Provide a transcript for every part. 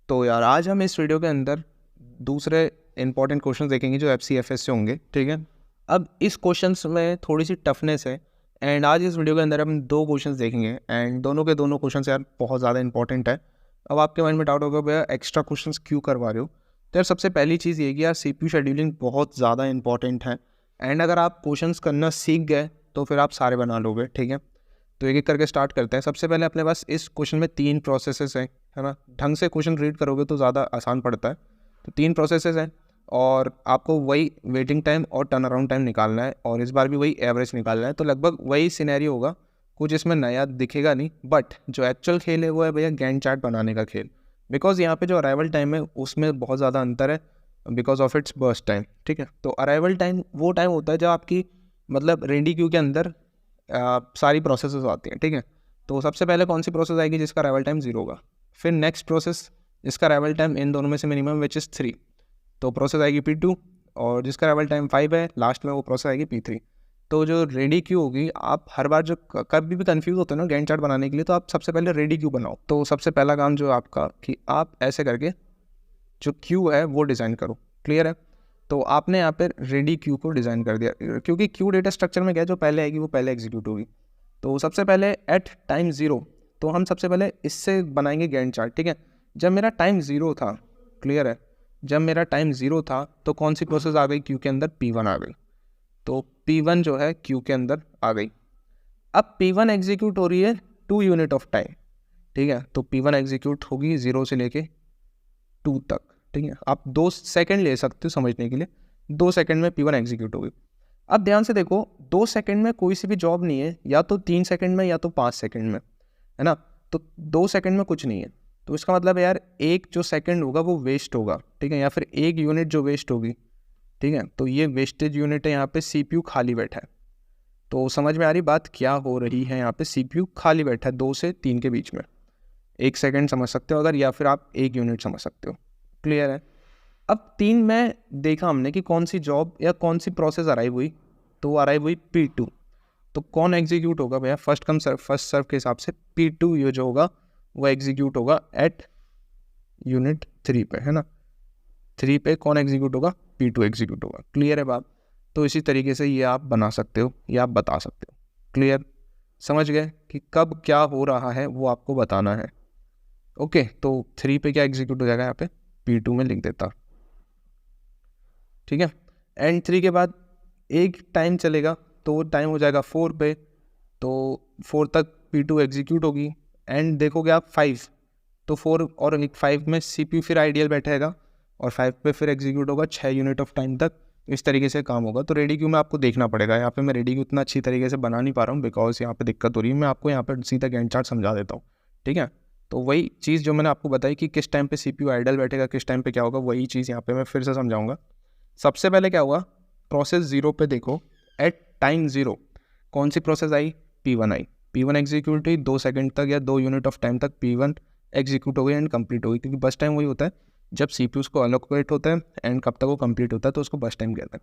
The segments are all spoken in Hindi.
तो यार आज हम इस वीडियो के अंदर दूसरे इंपॉर्टेंट क्वेश्चन देखेंगे जो FCFS से होंगे, ठीक है। अब इस क्वेश्चंस में थोड़ी सी टफनेस है एंड आज इस वीडियो के अंदर हम दो क्वेश्चंस देखेंगे एंड दोनों के दोनों क्वेश्चंस यार बहुत ज़्यादा इंपॉर्टेंट है। अब आपके माइंड में डाउट होगा भैया एक्स्ट्रा क्वेश्चंस क्यों करवा रहे हो। तो यार सबसे पहली चीज़ ये कि यार CPU शेड्यूलिंग बहुत ज़्यादा इंपॉर्टेंट है एंड अगर आप क्वेश्चंस करना सीख गए तो फिर आप सारे बना लोगे, ठीक है। तो एक एक करके स्टार्ट करते हैं। सबसे पहले अपने पास इस क्वेश्चन में 3 प्रोसेसेस हैं, है ना। ढंग से क्वेश्चन रीड करोगे तो ज़्यादा आसान पड़ता है। तो 3 प्रोसेसेस हैं और आपको वही वेटिंग टाइम और टर्न अराउंड टाइम निकालना है और इस बार भी वही एवरेज निकालना है। तो लगभग वही सिनेरियो होगा, कुछ इसमें नया दिखेगा नहीं, बट जो एक्चुअल खेल है वो है भैया गैंट चार्ट बनाने का खेल। बिकॉज यहाँ पे जो अराइवल टाइम है उसमें बहुत ज़्यादा अंतर है because of its burst time, ठीक है। तो अराइवल टाइम वो टाइम होता है जब आपकी मतलब रेडी क्यू के अंदर सारी प्रोसेसेस आती हैं, ठीक है। तो सबसे पहले कौन सी प्रोसेस आएगी जिसका अराइवल टाइम 0 होगा, फिर नेक्स्ट प्रोसेस जिसका अराइवल टाइम इन दोनों में से मिनिमम विच इज़ 3, तो प्रोसेस आएगी P2 और जिसका अराइवल टाइम 5 है लास्ट में वो प्रोसेस आएगी P3। तो जो रेडी क्यू होगी, आप हर बार जो कभी भी कंफ्यूज होते हो ना गैंट चार्ट बनाने के लिए, तो आप सबसे पहले रेडी क्यू बनाओ। तो सबसे पहला काम जो आपका कि आप ऐसे करके जो क्यू है वो डिज़ाइन करो, क्लियर है। तो आपने यहाँ पर रेडी क्यू को डिज़ाइन कर दिया क्योंकि क्यू डेटा स्ट्रक्चर में क्या जो पहले आएगी वो पहले एग्जीक्यूट होगी। तो सबसे पहले एट टाइम 0, तो हम सबसे पहले इससे बनाएंगे गैंट चार्ट, ठीक है। जब मेरा टाइम 0 था, क्लियर है, जब मेरा टाइम 0 था तो कौन सी प्रोसेस आ गई क्यू के अंदर, P1 आ गई। तो P1 जो है क्यू के अंदर आ गई। अब P1 एग्जीक्यूट हो रही है 2 यूनिट ऑफ टाइम, ठीक है। तो P1 एग्जीक्यूट होगी 0 से लेके 2 तक, ठीक है। आप 2 सेकेंड ले सकते हो समझने के लिए, 2 सेकेंड में P1 एग्जीक्यूट होगी। अब ध्यान से देखो, 2 सेकंड में कोई सी भी जॉब नहीं है, या तो 3 सेकंड में या तो 5 सेकंड में, है ना। तो 2 सेकंड में कुछ नहीं है, तो इसका मतलब है यार एक जो सेकंड होगा वो वेस्ट होगा, ठीक है, या फिर एक यूनिट जो वेस्ट होगी, ठीक है। तो ये वेस्टेज यूनिट है, यहाँ पे CPU खाली बैठा है। तो समझ में आ रही बात क्या हो रही है, यहाँ पे CPU खाली बैठा है 2 से 3 के बीच में, 1 सेकेंड समझ सकते हो अगर, या फिर आप 1 यूनिट समझ सकते हो, क्लियर है। अब 3 में देखा हमने कि कौन सी जॉब या कौन सी प्रोसेस अराइव हुई, तो वो अराइव हुई P2। तो कौन एग्जीक्यूट होगा भैया, फर्स्ट कम फर्स्ट सर्व के हिसाब से P2 ये जो होगा वो एग्जीक्यूट होगा एट यूनिट 3 पे, है ना। 3 पे कौन एग्जीक्यूट होगा, P2 एग्जीक्यूट होगा, क्लियर है बात। तो इसी तरीके से ये आप बना सकते हो या आप बता सकते हो, क्लियर, समझ गए कि कब क्या हो रहा है वो आपको बताना है। ओके, तो 3 पे क्या एग्जीक्यूट हो जाएगा, यहाँ पे P2 में लिख देता, ठीक है। एंड 3 के बाद एक टाइम चलेगा तो वो टाइम हो जाएगा 4 पे, तो 4 तक P2 एग्जीक्यूट होगी। एंड देखोगे आप 5, तो 4 और 5 में CPU फिर आइडियल बैठेगा और 5 पे फिर एग्जीक्यूट होगा 6 यूनिट ऑफ टाइम तक। इस तरीके से काम होगा। तो रेडी क्यू में आपको देखना पड़ेगा, यहाँ पे मैं रेडी क्यू उतना अच्छी तरीके से बना नहीं पा रहा हूँ बिकॉज यहाँ पे दिक्कत हो रही है। मैं आपको यहाँ पर सीधा गैंट चार्ट समझा देता हूँ, ठीक है। तो वही चीज़ जो मैंने आपको बताई कि किस टाइम पे CPU आइडल बैठेगा, किस टाइम पे क्या होगा, वही चीज़ यहाँ पे मैं फिर से समझाऊंगा। सबसे पहले क्या हुआ, प्रोसेस 0 पे देखो, एट टाइम 0 कौन सी process I, P1 I. P1 execute हुई 2 सेकंड तक या 2 यूनिट ऑफ टाइम तक P1 एग्जीक्यूट हो गई एंड कंप्लीट हो गई, क्योंकि बस टाइम वही होता है जब CPU उसको अलोकेट होता है एंड कब तक वो कंप्लीट होता है, तो उसको बस टाइम कहते हैं।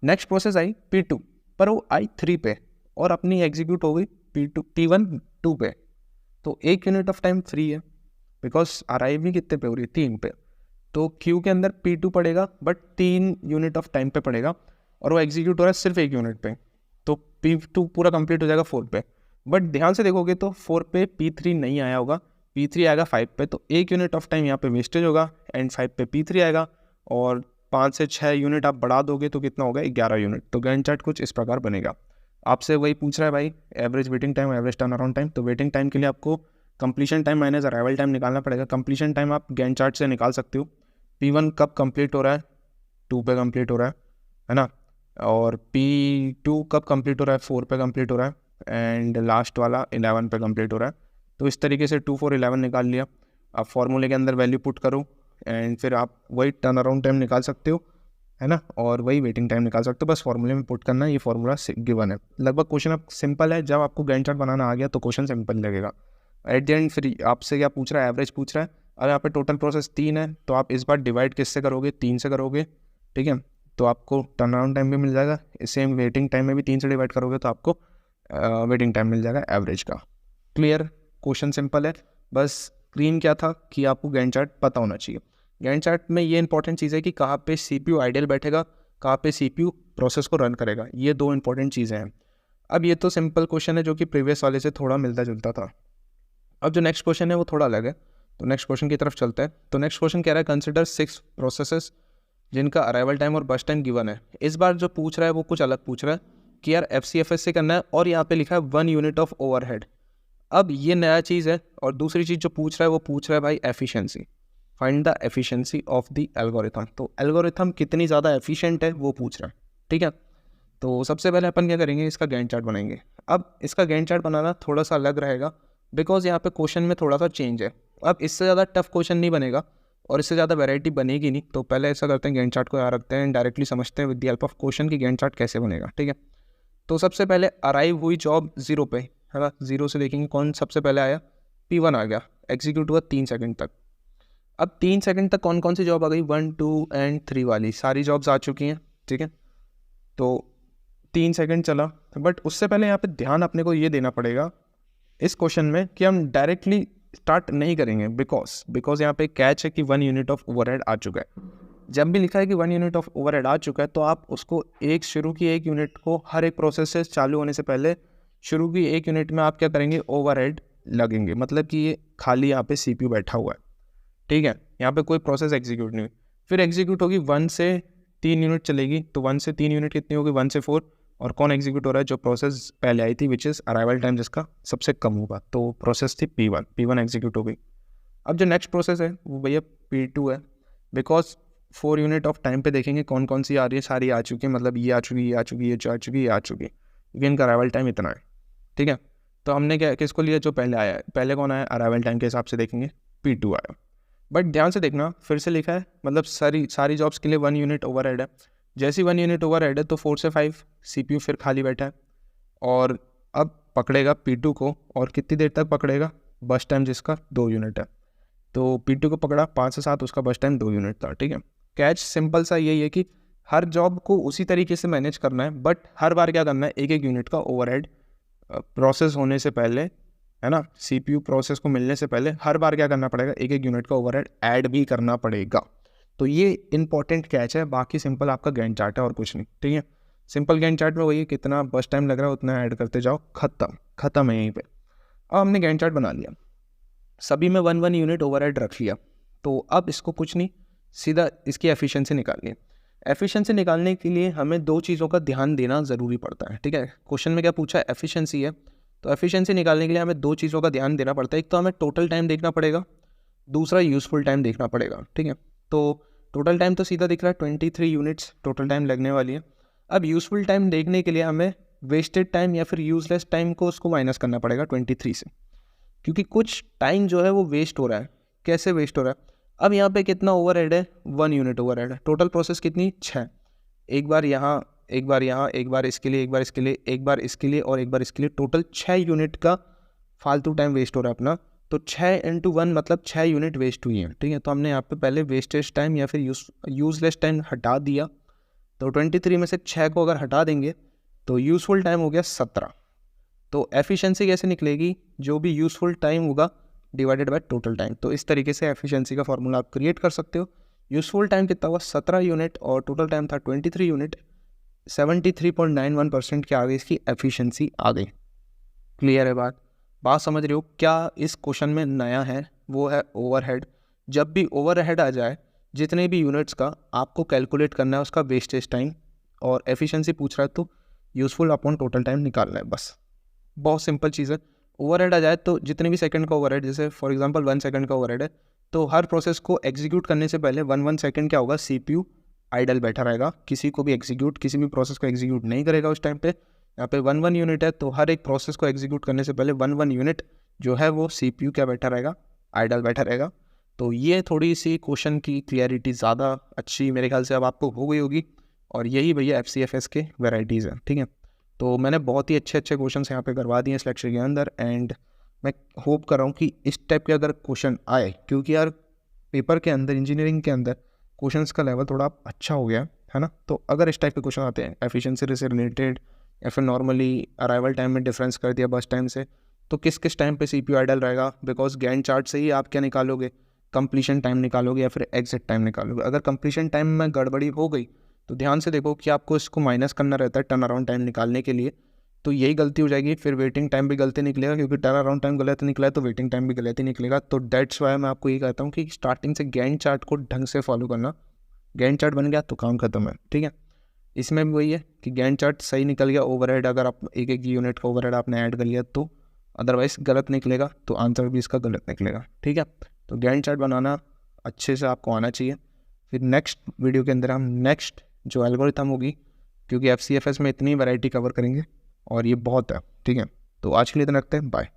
नेक्स्ट प्रोसेस आई P2, पर वो आई 3 पे और अपनी एग्जीक्यूट हो गई P1 2 पे। तो 1 यूनिट ऑफ टाइम फ्री है बिकॉज अराइव भी कितने पे हो रही है, 3 पे। तो क्यू के अंदर P2 पड़ेगा बट 3 यूनिट ऑफ टाइम पे पड़ेगा और वो एग्जीक्यूट हो रहा है सिर्फ 1 यूनिट पे, तो P2 पूरा कंप्लीट हो जाएगा 4 पे। बट ध्यान से देखोगे तो 4 पे P3 नहीं आया होगा, P3 आएगा 5 पे, तो 1 यूनिट ऑफ टाइम यहाँ पे वेस्टेज होगा एंड 5 पे P3 आएगा और 5 से 6 यूनिट आप बढ़ा दोगे तो कितना होगा, 11 यूनिट। तो गैंट चार्ट कुछ इस प्रकार बनेगा। आपसे वही पूछ रहा है भाई average waiting time, average turn around time. तो वेटिंग टाइम के लिए आपको completion time minus arrival time निकालना पड़ेगा। कंप्लीशन टाइम आप गैंट चार्ट से निकाल सकते हो, P1 कब कंप्लीट हो रहा है, 2 पे कंप्लीट हो रहा है ना, और P2 कब कंप्लीट हो रहा है, 4 पे कंप्लीट हो रहा है एंड लास्ट वाला 11 पे कंप्लीट हो रहा है। तो इस तरीके से 2 4 11 निकाल लिया। आप फॉर्मूले के अंदर वैल्यू पुट करो एंड फिर आप वही टर्न अराउंड टाइम निकाल सकते हो, है ना, और वही वेटिंग टाइम निकाल सकते हो। बस फॉर्मूले में पुट करना है, ये फॉर्मूला गिवन है। लगभग क्वेश्चन अब सिंपल है, जब आपको गैंट चार्ट बनाना आ गया तो क्वेश्चन सिंपल लगेगा। एट द एंड फिर आपसे क्या पूछ रहा है, एवरेज पूछ रहा है। अगर यहाँ पे टोटल प्रोसेस 3 है तो आप इस बार डिवाइड किससे करोगे, 3 से करोगे, ठीक है। तो आपको टर्न अराउंड टाइम भी मिल जाएगा, सेम वेटिंग टाइम में भी 3 से डिवाइड करोगे तो आपको वेटिंग टाइम मिल जाएगा एवरेज का। क्लियर, क्वेश्चन सिंपल है, बस क्रीम क्या था कि आपको गैंट चार्ट पता होना चाहिए। गैंट चार्ट में ये इंपॉर्टेंट चीज़ है कि कहाँ पे CPU आइडियल बैठेगा, कहाँ पे CPU प्रोसेस को रन करेगा, ये 2 इंपॉर्टेंट चीज़ें हैं। अब ये तो सिंपल क्वेश्चन है जो कि प्रीवियस वाले से थोड़ा मिलता जुलता था। अब जो नेक्स्ट क्वेश्चन है वो थोड़ा अलग है, तो नेक्स्ट क्वेश्चन की तरफ चलते हैं। तो नेक्स्ट क्वेश्चन कह रहा है कंसिडर 6 प्रोसेसेस जिनका अराइवल टाइम और बस टाइम गिवन है। इस बार जो पूछ रहा है वो कुछ अलग पूछ रहा है कि यार FCFS से करना है और यहाँ पे लिखा है 1 यूनिट ऑफ ओवरहेड। अब ये नया चीज़ है। और दूसरी चीज़ जो पूछ रहा है वो पूछ रहा है भाई efficiency, find the efficiency of the algorithm. तो एल्गोरिथम कितनी ज़्यादा एफिशिएंट है वो पूछ रहा है, ठीक है। तो सबसे पहले अपन क्या करेंगे, इसका गैंट चार्ट बनाएंगे। अब इसका गैंट चार्ट बनाना थोड़ा सा अलग रहेगा बिकॉज यहाँ पे क्वेश्चन में थोड़ा सा चेंज है। अब इससे ज़्यादा टफ क्वेश्चन नहीं बनेगा और इससे ज़्यादा वैरायटी बनेगी नहीं। तो पहले ऐसा करते हैं, गैंट चार्ट को यहाँ रखते हैं, डायरेक्टली समझते हैं with the help of question की गैंट चार्ट कैसे बनेगा, ठीक है। तो सबसे पहले अराइव हुई जॉब 0 पे, है ना। 0 से देखेंगे कौन सबसे पहले आया, P1 आ गया, एग्जीक्यूट हुआ 3 सेकंड तक। अब 3 सेकंड तक कौन कौन सी जॉब आ गई, 1, 2 एंड 3 वाली सारी जॉब्स आ चुकी हैं, ठीक है। तो 3 सेकंड चला, बट उससे पहले यहाँ पे ध्यान अपने को ये देना पड़ेगा इस क्वेश्चन में कि हम डायरेक्टली स्टार्ट नहीं करेंगे बिकॉज यहाँ पे कैच है कि 1 यूनिट ऑफ ओवरहेड आ चुका है। जब भी लिखा है कि 1 यूनिट ऑफ ओवरहेड आ चुका है तो आप उसको शुरू की 1 यूनिट को हर एक प्रोसेस से चालू होने से पहले शुरू की 1 यूनिट में आप क्या करेंगे, ओवरहेड लगेंगे। मतलब कि ये खाली यहाँ पे CPU बैठा हुआ है, ठीक है। यहाँ पे कोई प्रोसेस एग्जीक्यूट नहीं हुई, फिर एग्जीक्यूट होगी 1 से 3 यूनिट चलेगी। तो 1 से 3 यूनिट कितनी होगी, 1 से 4। और कौन एग्जीक्यूट हो रहा है, जो प्रोसेस पहले आई थी विच इज़ अराइवल टाइम जिसका सबसे कम होगा। तो प्रोसेस थी P1 एग्जीक्यूट हो गई। अब जो नेक्स्ट प्रोसेस है वो भैया P2 है बिकॉज 4 यूनिट ऑफ टाइम पे देखेंगे कौन कौन सी आ रही है, सारी आ चुकी है। मतलब ये आ चुकी, ये आ चुकी, ये आ चुकी, ये आ चुकी, क्योंकि इनका अराइवल टाइम इतना है, ठीक है। तो हमने क्या किसको लिया, जो पहले आया है। पहले कौन आया, अराइवल टाइम के हिसाब से देखेंगे P2 आया। बट ध्यान से देखना, फिर से लिखा है मतलब सारी जॉब्स के लिए 1 यूनिट ओवरहेड है। जैसी 1 यूनिट ओवरहेड है तो 4 से 5 CPU फिर खाली बैठा है और अब पकड़ेगा P2 को। और कितनी देर तक पकड़ेगा, बस टाइम जिसका 2 यूनिट है। तो P2 को पकड़ा 5 से 7, उसका बस टाइम 2 यूनिट था, ठीक है। कैच सिंपल सा यही है कि हर जॉब को उसी तरीके से मैनेज करना है, बट हर बार क्या करना है, 1 यूनिट का ओवरहेड प्रोसेस होने से पहले, है ना, CPU प्रोसेस को मिलने से पहले हर बार क्या करना पड़ेगा, 1 यूनिट का ओवरहेड ऐड भी करना पड़ेगा। तो ये इंपॉर्टेंट कैच है। बाकी सिंपल आपका गैंट चार्ट है और कुछ नहीं, ठीक है। सिंपल गैंट चार्ट में वही कितना बस टाइम लग रहा है उतना ऐड करते जाओ, खत्म है यहीं पे। अब हमने गैंट चार्ट बना लिया, सभी में 1 यूनिट ओवरहेड रख लिया। तो अब इसको कुछ नहीं, सीधा इसकी एफिशिएंसी निकालनी है। एफिशिएंसी निकालने के लिए हमें 2 चीज़ों का ध्यान देना ज़रूरी पड़ता है, ठीक है। क्वेश्चन में क्या पूछा है, एफिशिएंसी है। तो एफिशिएंसी निकालने के लिए हमें 2 चीज़ों का ध्यान देना पड़ता है। एक तो हमें टोटल टाइम देखना पड़ेगा, दूसरा यूज़फुल टाइम देखना पड़ेगा, ठीक है। तो टोटल टाइम तो सीधा दिख रहा है, 23 यूनिट्स टोटल टाइम लगने वाली है। अब यूज़फुल टाइम देखने के लिए हमें वेस्टेड टाइम या फिर यूजलेस टाइम को उसको माइनस करना पड़ेगा 23 से, क्योंकि कुछ टाइम जो है वो वेस्ट हो रहा है। कैसे वेस्ट हो रहा है, अब यहाँ पे कितना ओवरहेड है, 1 यूनिट ओवरहेड है। टोटल प्रोसेस कितनी, 6। एक बार यहाँ, एक बार यहाँ, एक बार इसके लिए, एक बार इसके लिए, एक बार इसके लिए और एक बार इसके लिए, टोटल 6 यूनिट का फालतू टाइम वेस्ट हो रहा है अपना। तो 6 × 1 मतलब 6 यूनिट वेस्ट हुई हैं, ठीक है। तो हमने यहाँ पे पहले वेस्टेज टाइम या फिर यूजलेस टाइम हटा दिया। तो 23 में से 6 को अगर हटा देंगे तो यूज़फुल टाइम हो गया 17। तो एफिशिएंसी कैसे निकलेगी, जो भी यूज़फुल टाइम होगा डिवाइडेड बाय टोटल टाइम। तो इस तरीके से एफिशिएंसी का फॉर्मूला आप क्रिएट कर सकते हो। यूज़फुल टाइम कितना हुआ, 17 यूनिट और टोटल टाइम था 23 यूनिट। 73.91% के आगे इसकी एफिशिएंसी आ गई। क्लियर है बात समझ रहे हो। क्या इस क्वेश्चन में नया है वो है ओवरहेड। जब भी ओवरहेड आ जाए जितने भी यूनिट्स का, आपको कैलकुलेट करना है उसका वेस्टेज टाइम, और एफिशिएंसी पूछ रहा है तो यूज़फुल अपॉन टोटल टाइम निकालना है, बस। बहुत सिंपल चीज़ है। ओवरहेड आ जाए तो जितने भी सेकंड का ओवरहेड, जैसे फॉर एग्जांपल 1 सेकंड का ओवरहेड है, तो हर प्रोसेस को एग्जीक्यूट करने से पहले 1 सेकंड क्या होगा, CPU आइडल बैठा रहेगा, किसी को भी किसी भी प्रोसेस को एग्जीक्यूट नहीं करेगा उस टाइम पे। यहाँ पे 1 यूनिट है तो हर एक प्रोसेस को एग्जीक्यूट करने से पहले 1 यूनिट जो है वो CPU क्या बैठा रहेगा, आइडल बैठा रहेगा। तो ये थोड़ी सी क्वेश्चन की क्लियरिटी ज़्यादा अच्छी मेरे ख्याल से अब आपको हो गई होगी। और यही भैया FCFS के वेराइटीज़ हैं, ठीक है। तो मैंने बहुत ही अच्छे क्वेश्चन यहाँ पे करवा दिए इस लेक्चर के अंदर, एंड मैं होप कर रहा हूँ कि इस टाइप के अगर क्वेश्चन आए, क्योंकि यार पेपर के अंदर, इंजीनियरिंग के अंदर क्वेश्चंस का लेवल थोड़ा अच्छा हो गया है ना। तो अगर इस टाइप के क्वेश्चन आते हैं एफिशिएंसी से रिलेटेड या फिर नॉर्मली अराइवल टाइम में डिफरेंस कर दिया बस टाइम से, तो किस किस टाइम पे CPU आइडल रहेगा, बिकॉज गैंट चार्ट से ही आप क्या निकालोगे, कंप्लीशन टाइम निकालोगे या फिर एग्जिट टाइम निकालोगे। अगर कंप्लीशन टाइम में गड़बड़ी हो गई तो ध्यान से देखो कि आपको इसको माइनस करना रहता है टर्न अराउंड टाइम निकालने के लिए, तो यही गलती हो जाएगी। फिर वेटिंग टाइम भी गलती निकलेगा, क्योंकि टर्न अराउंड टाइम गलत निकला है तो वेटिंग टाइम भी गलत ही निकलेगा। तो डेट्स वाई मैं आपको ये कहता हूँ कि स्टार्टिंग से गैंट चार्ट को ढंग से फॉलो करना। गैंट चार्ट बन गया तो काम खत्म है, ठीक है। इसमें भी वही है कि गैंट चार्ट सही निकल गया, ओवरहेड अगर आप एक एक यूनिट का ओवरहेड आपने ऐड कर लिया तो, अदरवाइज गलत निकलेगा तो आंसर भी इसका गलत निकलेगा, ठीक है। तो गैंट चार्ट बनाना अच्छे से आपको आना चाहिए। फिर नेक्स्ट वीडियो के अंदर हम नेक्स्ट जो एल्गोरिथम होगी, क्योंकि FCFS में इतनी वैरायटी कवर करेंगे और ये बहुत है, ठीक है। तो आज के लिए इतना रखते हैं, बाय।